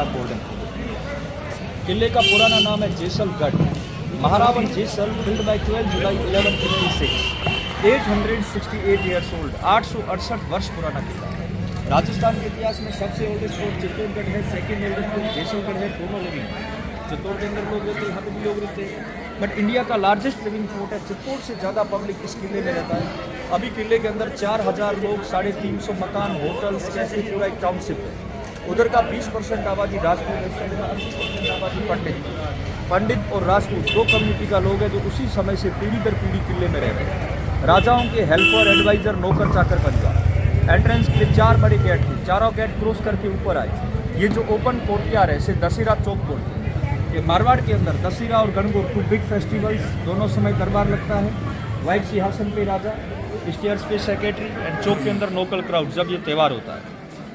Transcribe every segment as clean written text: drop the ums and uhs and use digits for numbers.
Golden किले का पुराना नाम है Jaisalgarh. Maharawan Jaisal build by 12 July 1156, 868 years old, 868 वर्ष पुराना किला है। राजस्थान के इतिहास में सबसे ओल्डेस्ट फोर्ट चित्तौड़गढ़ है, सेकेंड ओल्डेस्ट फोर्ट जेसलगढ़ है, दोनों लिविंग। चित्तौड़ के अंदर लोग रहते हैं, यहाँ पे भी लोग रहते हैं, बट इंडिया का लार्जेस्ट लिविंग फोर्ट है। चित्तौड़ से ज़्यादा पब्लिक इस किले में रहता है। अभी किले के अंदर 4000 लोग, 350 मकान, होटल्स, कैसे पूरा एक टाउनशिप है। उधर का 20% आबादी राजपूत है, 80% आबादी पंडित और राजपूत, दो कम्युनिटी का लोग है जो उसी समय से पीढ़ी दर पीढ़ी किले में रहते हैं। राजाओं के हेल्पर, एडवाइजर, नौकर चाकर बन गया। एंट्रेंस के लिए 4 बड़े गेट थे, चारों गेट क्रॉस करके ऊपर आए। ये जो ओपन कोर्टयार्ड है इसे दशहरा चौक बोलते हैं। ये मारवाड़ के अंदर दशहरा और गणगौर, 2 बिग फेस्टिवल्स, दोनों समय दरबार लगता है। व्हाइट सिंहासन पे राजा, स्टेयर्स पे सेक्रेटरी एंड चौक के अंदर लोकल क्राउड जब ये त्यौहार होता है।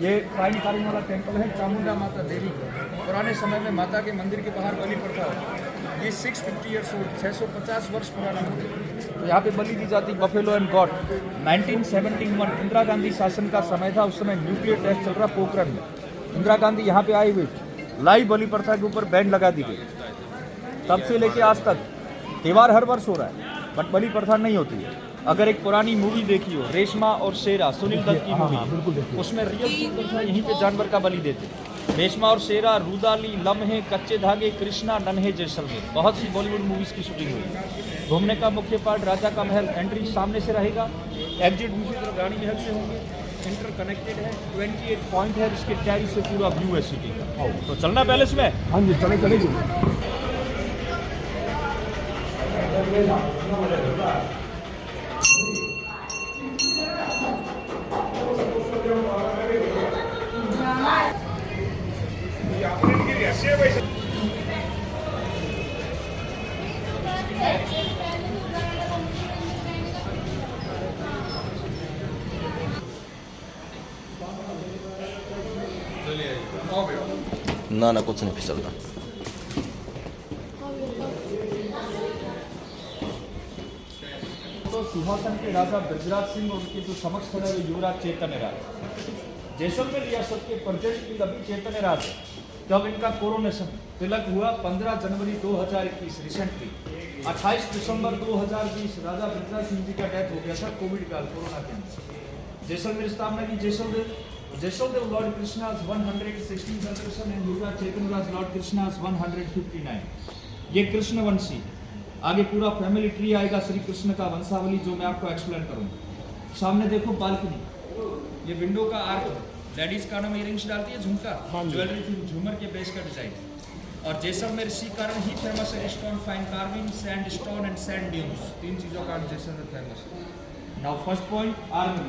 ये फाइन कारिंग वाला टेम्पल है चामुंडा माता देवी का। पुराने समय में माता के मंदिर के बाहर बलि प्रथा होती। ये 650 ईयर्स ओल्ड, 650 वर्ष पुराना मंदिर। तो यहाँ पे बलि दी जाती buffalo and God. 1971 Indira Gandhi शासन का समय था, उस समय न्यूक्लियर टेस्ट चल रहा पोखरण में। इंदिरा गांधी यहाँ पे आई हुई, लाइव बलि प्रथा के ऊपर बैन लगा दी गई। तब से लेके आज तक त्यौहार हर वर्ष हो रहा है, बट बलि प्रथा नहीं होती है। अगर एक पुरानी मूवी देखी हो, रेशमा और शेरा, सुनील दत्त की मूवी, उसमें रियल यहीं पे जानवर का बलि देते। रेशमा और शेरा, रूदाली, लम्हे, कच्चे धागे, कृष्णा, नन्हे, जैसलमेर, बहुत सी बॉलीवुड मूवीज की शूटिंग हुई। घूमने का मुख्य पार्ट राजा का महल, एंट्री सामने से रहेगा, एग्जिट दूसरी तरफ रानी महल से होंगे। इंटर कनेक्टेड है, 28 पॉइंट है, इसके टैरिस से पूरा व्यू है सिटी का। तो चलना पैलेस में? हाँ जी, चले चले जी। ना ना कुछ नहीं फिसलता। तो सिंहासन के राजा ब्रजराज सिंह और उनके जो समक्ष खड़े हुए युवराज चैतन्य राज। जैसलमेर रियासत के प्रेजेंट किंग अभी चैतन्य राज है। तब इनका कोरोनेशन तिलक हुआ 15 जनवरी 2021 रिसेंटली। 28 दिसंबर 2020 राजा ब्रजराज सिंह जी का डेथ हो गया था कोविड काल, कोरोना के अंदर। जैसलमेर स्थापना की Jaisaldev Lord Krishna's 116 generation and Yuvraj Chaitanya Raj Lord Krishna's 159। ये कृष्णवंशी, आगे पूरा फैमिली ट्री आएगा श्री कृष्ण का वंशावली, जो मैं आपको एक्सप्लेन करूंगा। सामने देखो बालकनी, ये विंडो का आर्क, लेडीज का नाम इयरिंग्स डालती है, झुमका, ज्वेलरी थी, झूमर के बेस का डिजाइन। और जैसलमेर इसी कारण ही फेमस है, stone fine carving, sand stone and sand dunes, 3 चीजों का जैसलमेर फेमस है। नाउ फर्स्ट पॉइंट आर्मी,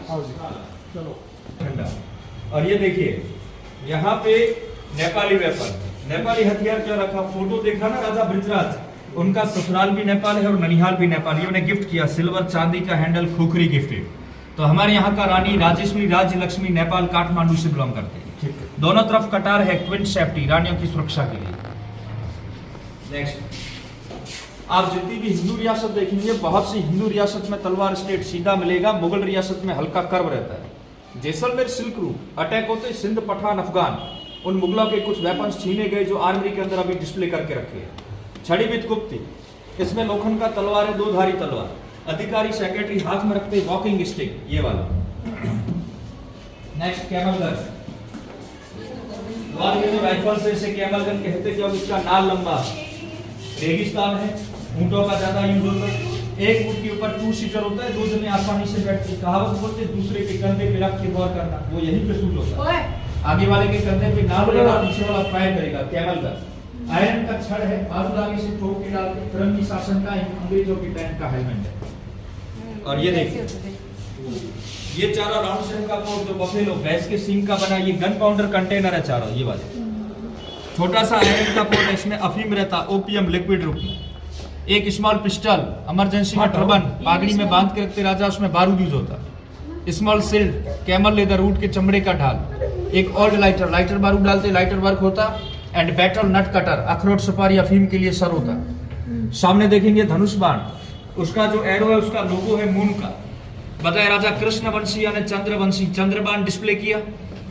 चलो ठंडा। और ये देखिए यहाँ पे नेपाली वेपन, नेपाली हथियार क्या रखा, फोटो देखा ना राजा ब्रजराज, उनका ससुराल भी नेपाल है और ननिहाल भी नेपाल। ये उन्हें गिफ्ट किया, सिल्वर चांदी का हैंडल, खुखरी गिफ्टेड। तो हमारे यहाँ का रानी राजेश्वरी राज्य लक्ष्मी नेपाल काठमांडू से बिलोंग करते हैं। दोनों तरफ कटार है, ट्विन सेफ्टी, रानियों की सुरक्षा के लिए। नेक्स्ट, आप जितनी भी हिंदू रियासत देखेंगे, बहुत सी हिंदू रियासत में तलवार स्टेट सीधा मिलेगा, मुगल रियासत में हल्का कर्व रहता है। जैसलमेर सिल्क रूट अटैक होते सिंध, पठान, अफगान, उन मुगलों के कुछ वेपन्स छीने गए जो आर्मी के अंदर अभी डिस्प्ले करके रखे हैं। छड़ी विद गुप्ती, इसमें लोखंड का तलवार है, 2 धारी तलवार। अधिकारी सेक्रेटरी हाथ में रखते वॉकिंग स्टिक, ये वाला। नेक्स्ट कैमल गन, ये जो राइफल से इसे कैमल गन कहते हैं, जब इसका नाल लंबा, रेगिस्तान है, ऊंटों का ज्यादा यूज होता है। एक ऊंट के ऊपर 2 सीटर होता है, 2 जने आसानी से बैठते। कहावत बोलते दूसरे के कंधे पे रख के गौर करना, वो यहीं पे सूट होता है। आगे वाले के कंधे पे नाल लगेगा, पीछे वाला फायर करेगा, कैमल गन। आयरन का छड़ है, बाजू आगे से ठोक के डालते। फिरंगी शासन का अंग्रेजों के टाइम का हेलमेट है। और ये देखिए, ये चारों राउंड शेप का पोर्ट जो बफेलो भैंस के सींग का बना, ये गन पाउडर कंटेनर है चारों, ये वाले। छोटा सा आयरन का पोर्ट है, इसमें अफीम रहता, ओपियम लिक्विड रूप में। एक स्मॉल पिस्टल, इमरजेंसी में टर्बन, पागड़ी में बांध के रखते राजा, उसमें बारूद यूज होता। स्मॉल सिल्ड, कैमल लेदर, ऊंट के चमड़े का ढाल। एक ओल्ड लाइटर, लाइटर बारूद डालते, लाइटर वर्क होता। एंड बैटल नट कटर, अखरोट सुपारी अफीम के लिए सर होता। सामने देखेंगे धनुष बाण, उसका जो एरो है उसका लोगो है मून का। बताया राजा कृष्णवंशी यानी चंद्रवंशी, चंद्रबाण डिस्प्ले किया।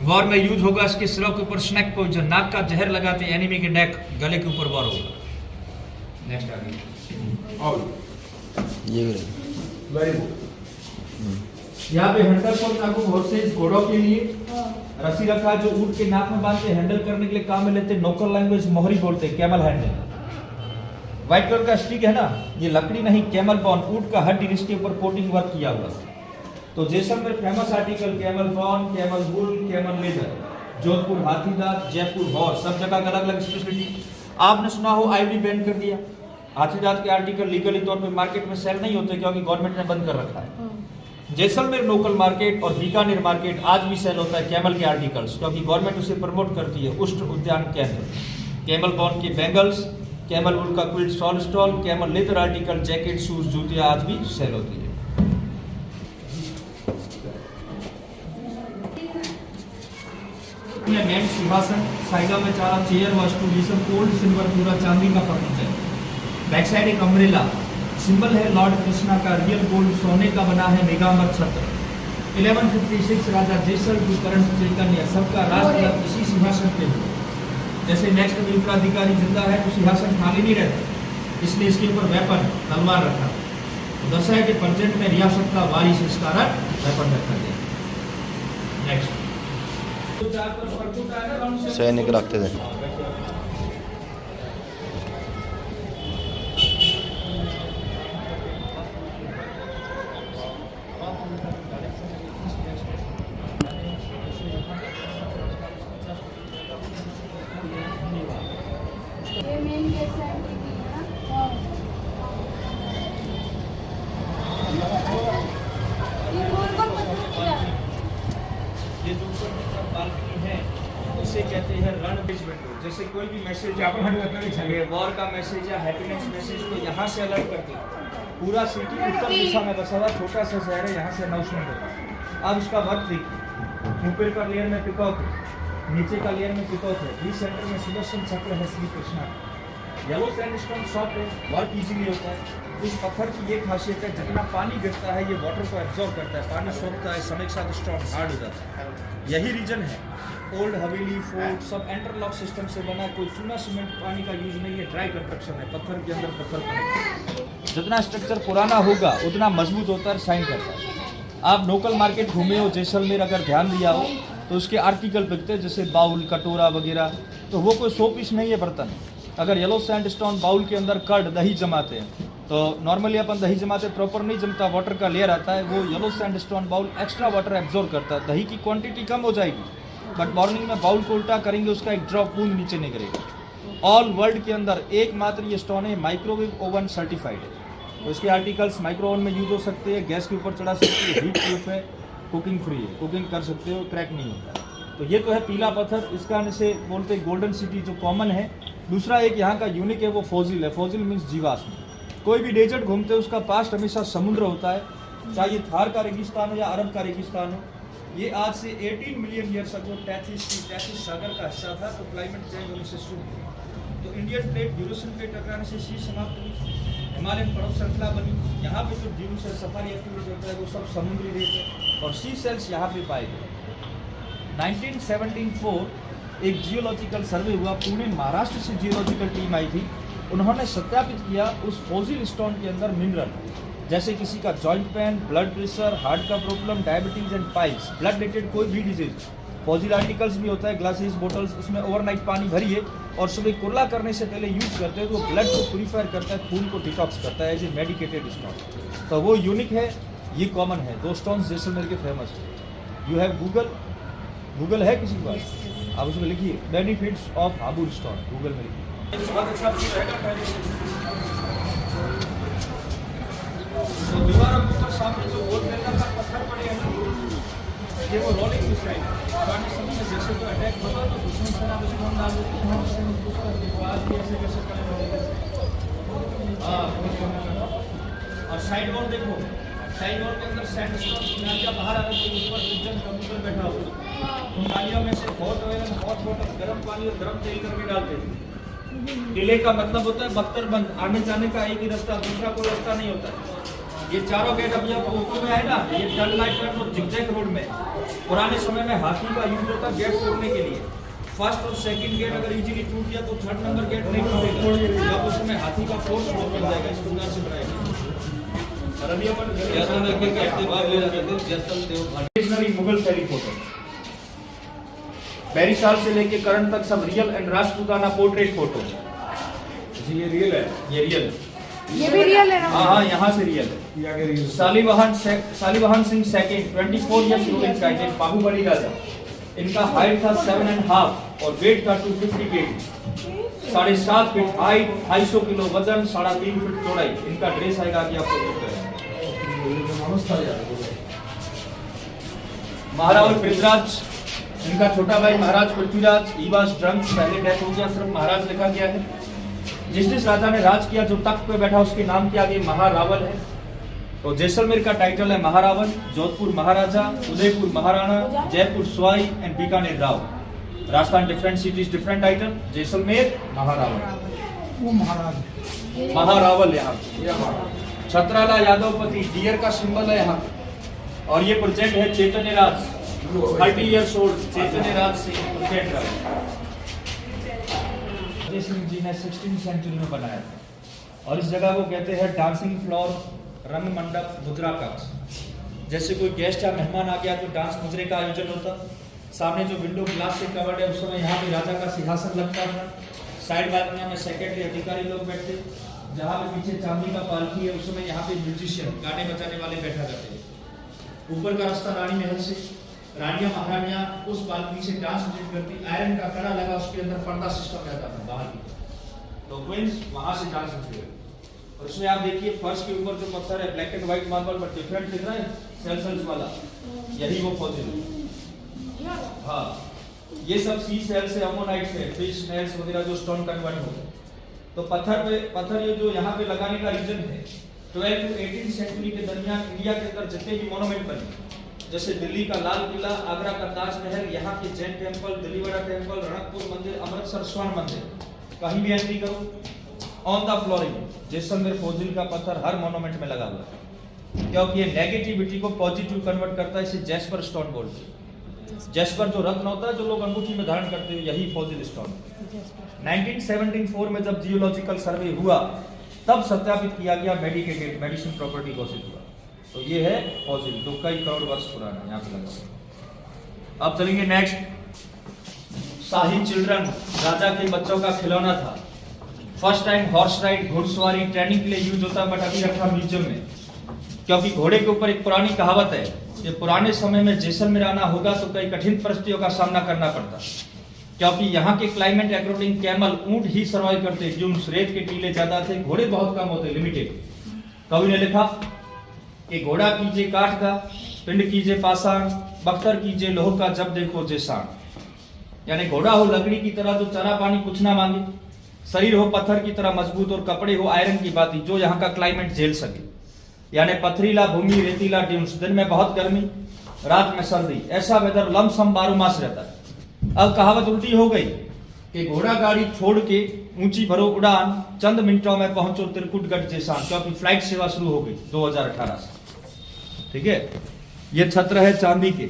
वॉर में यूज होगा इसके सिरों के ऊपर स्नैक पोइजन, नाक का जहर लगाते एनिमी के नेक, गले के ऊपर वॉर होगा। नेक्स्ट आगे और ये वेरी गुड। यहाँ पे हैंडल फॉर चाकू हॉर्सेज, घोड़ों के लिए रस्सी रखा जो ऊंट के नाक में बांधते हैंडल करने के लिए काम में लेते, लोकल लैंग्वेज मोहरी बोलते, कैमल हैंडल। व्हाइट कलर का स्टिक है ना, ये लकड़ी नहीं, कैमल बॉन, ऊंट का हड्डी इसके ऊपर कोटिंग वर्क किया हुआ। तो Jaisalmer famous article camel bone, camel wool, camel leather, Jodhpur हाथी दांत, जयपुर हॉर्स, सब जगह अलग अलग स्पेशलिटी। आपने सुना हो आईडी बैन कर दिया, हाथी दांत के आर्टिकल लीगली तौर पे मार्केट में सेल नहीं होते क्योंकि गवर्नमेंट ने बंद कर रखा है। जैसलमेर लोकल मार्केट और बीकानेर मार्केट आज भी सेल होता है कैमल के आर्टिकल्स, क्योंकि गवर्नमेंट उसे प्रमोट करती है। उष्ट उद्यान केंद्र, कैमल बॉन के बैंगल्स, कैमल वुल का quilt stole, camel leather article, jacket, shoes, जूतियां आज भी सेल होती है। मेन सिंहासन, साइडों में 4 चेयर, वस्तु गोल्ड सिल्वर पूरा चांदी का फर्नीचर। बैक साइड एक अम्ब्रेला, सिंबल है लॉर्ड कृष्णा का, रियल गोल्ड सोने का बना है मेगाम्बर छत्र। 1156 राजा जैसल की करंट चैतन्य, सबका राष्ट्र इसी सिंहासन पे हुआ। जैसे नेक्स्ट में उत्तराधिकारी जिंदा है तो सिंहासन खाली नहीं रहता, इसलिए इसके ऊपर वेपन तलवार रखा। तो दर्शाया है कि प्रेजेंट में रियासत का वारिस इस कारण वेपन रखा गया। नेक्स्ट सैनिक रखते थे। ये जो बालकनी है इसे कहते हैं रण विंडो। जैसे कोई भी मैसेज ये वॉर का मैसेज या हैप्पीनेस मैसेज को यहाँ से अलर्ट करते हैं। पूरा सिटी उत्तर दिशा में बसा हुआ छोटा सा शहर है, यहाँ से अनाउंसमेंट होता है। अब इसका वर्क देखिए, ऊपर का लेयर में पिकॉक है, नीचे का लेयर में पिकॉक है, बीच सेंटर में सुदर्शन चक्र है Shri Krishna. Yellow sandstone soft है, वर्क इजीली होता है। इस पत्थर की ये खासियत है, जितना पानी गिरता है ये वाटर को एब्जॉर्ब करता है, पानी सोखता है, समय के साथ स्टोन हार्ड हो जाता है। यही रीजन है ओल्ड हवेली फोर्ट सब इंटरलॉक सिस्टम से बना, कोई चूना सीमेंट पानी का यूज नहीं है, ड्राई कंस्ट्रक्शन है, पत्थर के अंदर पत्थर कनेक्ट। जितना स्ट्रक्चर पुराना होगा उतना मजबूत होता है, शाइन करता है। आप लोकल मार्केट घूमे हो जैसलमेर, अगर ध्यान दिया हो तो उसके आर्टिकल बिकते हैं, जैसे बाउल, कटोरा वगैरह, तो वो कोई 100 पीस नहीं है बर्तन। अगर येलो सैंडस्टोन बाउल के अंदर कर्ड दही जमाते हैं, तो नॉर्मली अपन दही जमाते प्रॉपर नहीं जमता, वाटर का लेयर आता है, वो yellow sandstone bowl extra water absorb करता है, दही की क्वांटिटी कम हो जाएगी, बट मॉर्निंग में बाउल को उल्टा करेंगे उसका एक ड्रॉप बूंद नीचे नहीं गिरेगा। ऑल वर्ल्ड के अंदर एकमात्र ये स्टोन है माइक्रोवेव ओवन सर्टिफाइड है, तो इसके आर्टिकल्स माइक्रो ओवन में यूज हो सकते हैं, गैस के ऊपर चढ़ा सकते हैं, हीट प्रूफ है, कुकिंग फ्री है, कुकिंग कर सकते हो, क्रैक नहीं होता। तो ये तो है पीला पत्थर, इसका इसे बोलते हैं गोल्डन सिटी जो कॉमन है। दूसरा एक यहाँ का यूनिक है वो फोजिल है, फोजिल मीन्स जीवाश्म। कोई भी डेजर्ट घूमते हैं उसका पास्ट हमेशा समुद्र होता है, चाहे ये थार का रेगिस्तान हो या अरब का रेगिस्तान हो। ये आज से 18 मिलियन ईयर्स अगो टैथिस सागर का हिस्सा था, तो क्लाइमेट चेंज होने से शुरू हुआ, तो इंडियन प्लेट यूरोसियन प्लेट टकराने से सी समाप्त हुई, हिमालयन पर्वत श्रृंखला बनी। यहाँ पे जो ड्यून्स है, सफारी एक्टिविटी होता है, वो सब समुद्री रेत है और सी सेल्स यहाँ पे पाए गए। 1974 एक जियोलॉजिकल सर्वे हुआ, पुणे महाराष्ट्र से जियोलॉजिकल टीम आई थी, उन्होंने सत्यापित किया उस फोजिल स्टोन के अंदर मिनरल, जैसे किसी का joint pain, blood pressure, heart का problem, diabetes and piles, blood related कोई भी डिजीज। फोजिल आर्टिकल्स भी होता है, ग्लासेस, बोटल्स, उसमें ओवरनाइट पानी भरिए और सुबह कुल्ला करने से पहले यूज करते हैं, तो ब्लड को प्यूरिफायर करता है, खून को डिटॉक्स करता है एज ए मेडिकेटेड स्टोन। तो वो यूनिक है, ये कॉमन है। दो स्टोन्स जैसलमेर के फेमस है। यू हैव गूगल है किसी के पास, आप उसमें लिखिए बेनिफिट्स ऑफ हाबुल स्टोन, गूगल में लिखिए। बहुत अच्छा तो दीवारों के ऊपर सामने जो गोल मेकर का पत्थर पड़े हैं, ये वो रोलिंग मिसाइल पुराने समय में जैसे तो अटैक होता तो दुश्मन सेना दुश्मन डाल देते हैं, आज भी ऐसे कैसे करें। और साइड वॉल देखो, साइड वॉल के अंदर सैंडस्टोन नालियाँ बाहर आ रही है, ऊपर किचन कंप्यूटर बैठा हुआ, उन नालियों में से हॉट ऑयल, हॉट वाटर, गर्म पानी और गर्म तेल करके डालते हैं। डिले का मतलब होता है बख्तर बंद, आने जाने का एक ही रास्ता, दूसरा कोई रास्ता नहीं होता है। ये चारों गेट अभी आप फोटो में है ना, ये टर्न बाय टर्न और जिगजैग रोड में पुराने समय में हाथी का यूज होता गेट तोड़ने के लिए। फर्स्ट और सेकंड गेट अगर इजीली टूट गया तो थर्ड नंबर गेट नहीं टूटेगा, जब उस समय हाथी का फोर्स रोक मिल जाएगा। इस प्रकार से बनाएगा। और अभी अपन जैसलमेर मुगल शैली फोटो बैरी साल से लेके करंट तक सब real and Rajputana portrait photo. जी ये रियल है, ये रियल है, ये भी रियल है ना? हाँ यहाँ से रियल है। Shalivahan Singh second 24 years ruling title Bahubali राजा। इनका हाइट था 7.5 और वेट था 250 kg। 7.5 फीट हाइट, 250 किलो वजन, 3.5 फीट चौड़ाई। इनका ड्रेस आएगा कि आपको महाराज पृथ्वीराज, इनका छोटा भाई महाराज पृथ्वीराज। ही वाज ड्रंक, पहले डेथ हो गया, सिर्फ महाराज लिखा गया है। जिस राजा ने राज किया, जो तख्त पे बैठा, उसके नाम के आगे महारावल है। तो जैसलमेर का टाइटल है Maharawal, Jodhpur Maharaja, Udaipur Maharana, Jaipur Sawai and Bikaner Rao. Rajasthan different cities different title, Jaisalmer Maharawal. वो महाराज महारावल यहाँ। छत्राला यादवपति डियर का सिंबल है यहाँ। और ये प्रोजेक्ट है चैतन्य राज, 30 इयर्स ओल्ड चैतन्य राज सिंह प्रोजेक्ट सिंह जी ने 16वीं सेंचुरी में बनाया था। और इस जगह को कहते हैं डांसिंग फ्लोर, रंग मंडप, मुद्रा कक्ष। जैसे कोई गेस्ट या मेहमान आ गया तो डांस मुद्रे का आयोजन होता। सामने जो विंडो ग्लास से कवर्ड है, उस समय यहाँ पे राजा का सिंहासन लगता था। साइड बालकनी में सेक्रेटरी अधिकारी लोग बैठते। जहाँ पे पीछे चांदी का पालकी है, उस समय यहाँ पे म्यूजिशियन गाने बजाने वाले बैठा करते। ऊपर का रास्ता रानी महल से, रानियां महारानियां उस बालकनी से डांस नृत्य करती। आयरन का कड़ा लगा, उसके अंदर पर्दा सिस्टम रहता था बाहर की, तो क्वींस वहां से डांस नृत्य। और इसमें आप देखिए फर्श के ऊपर जो पत्थर है ब्लैक एंड व्हाइट मार्बल पर डिफरेंट दिख रहा है, सेल्स वाला, यही वो फॉसिल है। हाँ, ये सब सी सेल्स है, अमोनाइट है, फिश नेल्स वगैरह जो स्टोन कन्वर्ट हो गए। तो पत्थर ये जो यहाँ पे लगाने का रीजन है, 12 to 18 सेंचुरी के दरमियान इंडिया के अंदर जितने भी मोनूमेंट बने, जैसे दिल्ली का लाल किला, आगरा का ताजमहल, यहाँ के जैन टेम्पल, दिल्लीवाड़ा टेम्पल, रणकपुर मंदिर, अमृतसर स्वर्ण मंदिर, कहीं भी एंट्री करो on the flooring Jaisalmer fossil का पत्थर हर मोनूमेंट में लगा हुआ है, क्योंकि ये नेगेटिविटी को पॉजिटिव कन्वर्ट करता है। इसे जैस्पर स्टोन बोलते हैं। जैस्पर जो रत्न होता है जो लोग अंगूठी में धारण करते हैं, यही फोजिल स्टोन। 1974 में जब जियोलॉजिकल सर्वे हुआ, तब सत्यापित किया गया, मेडिसिन प्रॉपर्टी घोषित हुआ। तो ये है फॉसिल, जो कई करोड़ वर्ष पुराना यहाँ पे लगा। अब चलेंगे नेक्स्ट। शाही चिल्ड्रन, राजा के बच्चों का खिलौना था। फर्स्ट टाइम हॉर्स राइड, घुड़सवारी, ट्रेनिंग के लिए यूज होता, बट अभी रखा म्यूजियम में, क्योंकि घोड़े के ऊपर एक पुरानी कहावत है कि पुराने समय में जैसलमेर आना होगा तो कई कठिन परिस्थितियों का सामना करना पड़ता, क्योंकि यहाँ के क्लाइमेट अकॉर्डिंग कैमल, ऊंट ही सर्वाइव करते, ड्यून्स, रेत के टीले ज्यादा थे, घोड़े बहुत कम होते, लिमिटेड। कवि ने लिखा कि घोड़ा कीजिए काठ का, पिंड कीजिए पाषाण, बख्तर कीजिए लोह का, जब देखो जैसान। यानी घोड़ा हो लकड़ी की तरह जो चारा पानी कुछ ना मांगे, शरीर हो पत्थर की तरह मजबूत और कपड़े हो आयरन की बाती, जो यहाँ का क्लाइमेट झेल सके। यानी पथरीला भूमि, रेतीला ड्यून्स, दिन में बहुत गर्मी, रात में सर्दी, ऐसा वेदर लमसम 12 मास रहता है। अब कहावत उल्टी हो गई कि घोड़ा गाड़ी छोड़ के ऊंची भरो उड़ान, चंद मिनटों में पहुंचो त्रिकुटगढ़ जैसान, क्योंकि फ्लाइट सेवा शुरू हो गई 2018 से। ठीक है, ये छत्र है चांदी के,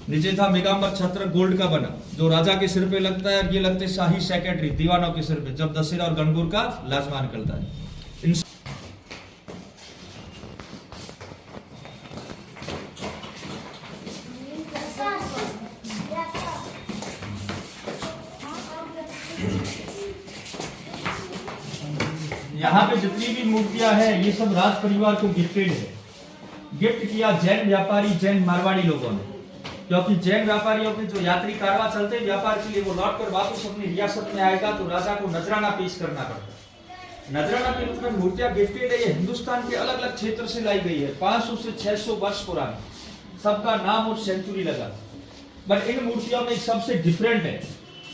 नीचे था मेगाम्बर छत्र गोल्ड का बना, जो राजा के सिर पे लगता है, और ये लगते शाही सेक्रेटरी दीवानों के सिर पे, जब दशहरा और गणगौर का लाजमा निकलता है। यहाँ पे जितनी भी मूर्तियां हैं, ये सब राज परिवार को गिफ्टेड है। गिफ्ट किया जैन व्यापारी, जैन मारवाड़ी लोगों ने, क्योंकि जैन व्यापारियों के जो यात्री कारवां चलते व्यापार के लिए, वो लौट कर वापस अपनी रियासत में आएगा तो राजा को नजराना पेश करना पड़ता। नजराना के रूप में मूर्तियां गिफ्टेड है। ये हिंदुस्तान के अलग अलग क्षेत्र से लाई गई है, 500 से 600 वर्ष पुरानी, सबका नाम और सेंचुरी लगा। बट इन मूर्तियों में सबसे डिफरेंट है,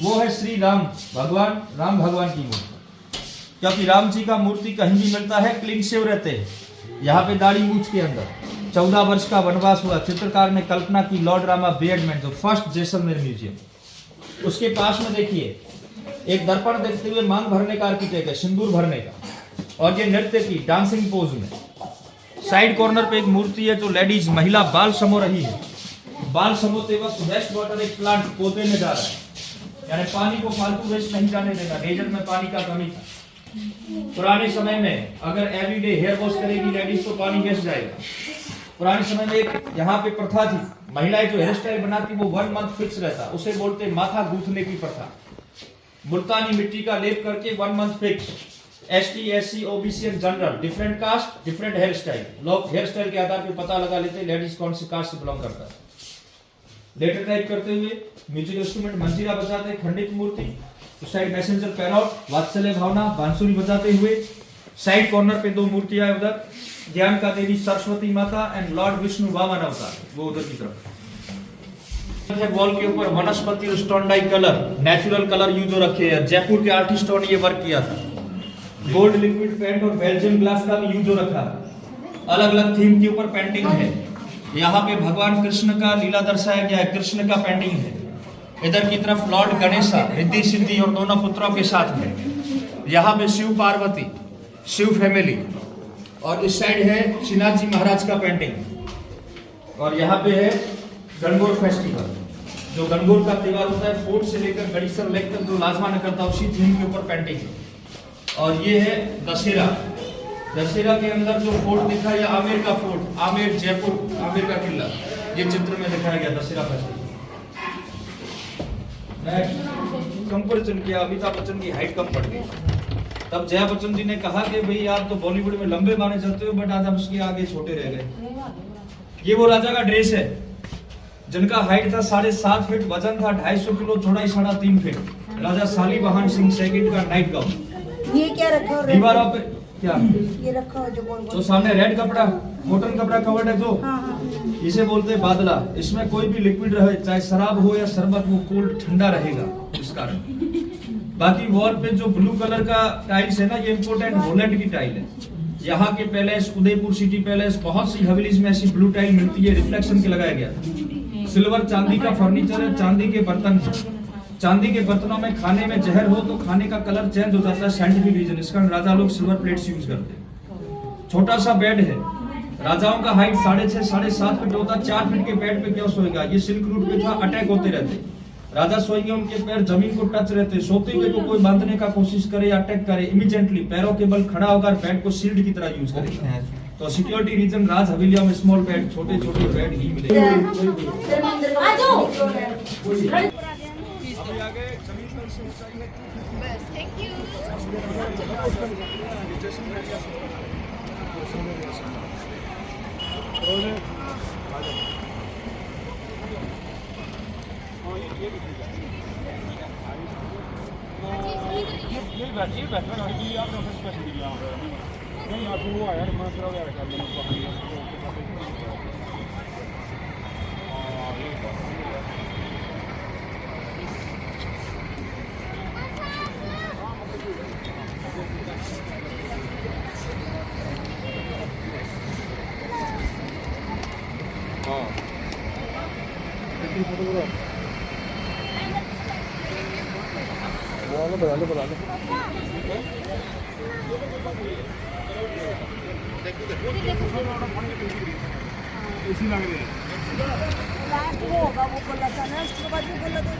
वो है श्री राम भगवान की मूर्ति, क्योंकि राम जी का मूर्ति कहीं भी मिलता है क्लीन शेव रहते हैं। यहाँ पे दाढ़ी मूछ के अंदर 14 वर्ष का वनवास हुआ। चित्रकार ने कल्पना की लॉर्ड रामा बेयरडमैन, जो फर्स्ट जैसलमेर म्यूजियम, उसके पास में देखिए एक दर्पण देखते हुए मांग भरने का आर्किटेक्ट है, सिंदूर भरने का, और ये नृत्य की डांसिंग पोज में साइड कॉर्नर पे एक मूर्ति है जो लेडीज महिला बाल समो रही है। बाल समोते वक्त वेस्ट वाटर एक प्लांट पौधे में जा रहा है, यानी पानी को फालतू वेस्ट नहीं जाने देगा। डेजर्ट में पानी का कमी था। पुराने समय में अगर एवरीडे हेयर वॉश करेगी लेडीज तो पानी वेस्ट जाएगा। पुराने समय में एक यहाँ पे प्रथा थी, महिलाएं जो हेयर स्टाइल बनाती वो 1 मंथ फिक्स रहता, उसे बोलते माथा गूंथने की प्रथा। मुल्तानी मिट्टी का लेप करके 1 month fix. ST, SC, OBC and general, different caste different hair style. लोग हेयर स्टाइल के आधार पर पता लगा लेते लेडीज कौन सी कास्ट से बिलोंग करता है। लेटर टाइप करते हुए म्यूजिकल इंस्ट्रूमेंट मंजीरा बजाते खंडित मूर्ति, तो साइड मैसेंजर पैरॉट वात्सल्य भावना बांसुरी बजाते हुए। साइड कॉर्नर पे 2 मूर्तियां है, उधर ज्ञान का देवी सरस्वती माता एंड लॉर्ड विष्णु वामन अवतार, वो उधर की तरफ। वॉल के ऊपर वनस्पति और stone die colour, natural colour use हो रखे हैं। जयपुर के आर्टिस्टों ने ये वर्क किया था। गोल्ड लिक्विड पेंट और बेल्जियम ग्लास का भी यूज हो रखा है। अलग अलग थीम के ऊपर पेंटिंग है। यहाँ पे भगवान कृष्ण का लीला दर्शाया गया है, कृष्ण का पेंटिंग है। इधर की तरफ लॉर्ड गणेशा रिद्धि सिद्धि और दोनों पुत्रों के साथ में। यहाँ पे शिव पार्वती, शिव फैमिली, और इस साइड है श्रीनाथ जी महाराज का पेंटिंग। और यहाँ पे है गणगौर फेस्टिवल, जो गणगौर का त्योहार होता है, फोर्ट से लेकर गणेशर लेक तक जो लाजमान करता है उसी थीम के ऊपर पेंटिंग है। और ये है दशहरा। दशहरा के अंदर जो फोर्ट दिखा है आमेर का फोर्ट, आमेर जयपुर, आमेर का किला, ये चित्र में दिखाया गया दशहरा फेस्टिवल। कंपैरिजन किया, अमिताभ बच्चन की हाइट कम पड़ गई। तब जया बच्चन जी ने कहा कि भाई आप तो बॉलीवुड में लंबे माने जाते हो, बट आज आप उसके आगे छोटे रह गए। ये वो राजा का ड्रेस है जिनका हाइट था 7.5 फीट, वजन था 250 किलो, चौड़ाई 3.5 फीट। राजा शालीवाहन सिंह सेकंड का नाइट गाउन। ये क्या रखा हो? दीवारों पे क्या ये रखा हो जो तो सामने रेड कपड़ा, कॉटन कपड़ा कवर्ड है जो, इसे बोलते हैं बादला। इसमें कोई भी लिक्विड रहे, चाहे शराब हो या शरबत, वो कोल्ड ठंडा रहेगा इस कारण। बाकी वॉल पे जो ब्लू कलर का टाइल्स है ना, ये इम्पोर्टेंट हॉलैंड की टाइल है। यहाँ के पैलेस, उदयपुर सिटी पैलेस, बहुत सी हवेलीज में ऐसी ब्लू टाइल मिलती है, रिफ्लेक्शन के लगाया गया। सिल्वर चांदी का फर्नीचर है, चांदी के बर्तन है। चांदी के बर्तनों में खाने में जहर हो तो खाने का कलर चेंज हो जाता है, साइंटिफिक रीजन। इसका राजा लोग सिल्वर प्लेट्स यूज करते हैं। छोटा सा बेड है, राजाओं का हाइट 6.5 7.5 फीट होता। 4 फीट के बेड पे क्यों सोएगा? ये सिल्क रूट पे था, अटैक होते रहते। राजा सोएंगे, उनके पैर जमीन को टच रहते। सोते हुए को कोई बांधने का कोशिश करे या अटैक करे, इमीडिएटली पैरों के बल खड़ा होकर बेड को शील्ड की तरह यूज करेगा। तो सिक्योरिटी रीजन राज हवेलियों में स्मॉल बेड, छोटे छोटे बेड ही मिलेंगे। अभी आगे जमीन पर से ऊंचाई है। बस, थैंक यू। ये बैठना है, आपने स्पेशल दिया नहीं, आप वो आया मैं फिर यार कर लेना। बना लो। इसी लग रही है लास्ट वो होगा, वो बोला था ना, उसके बाद भी बोला था।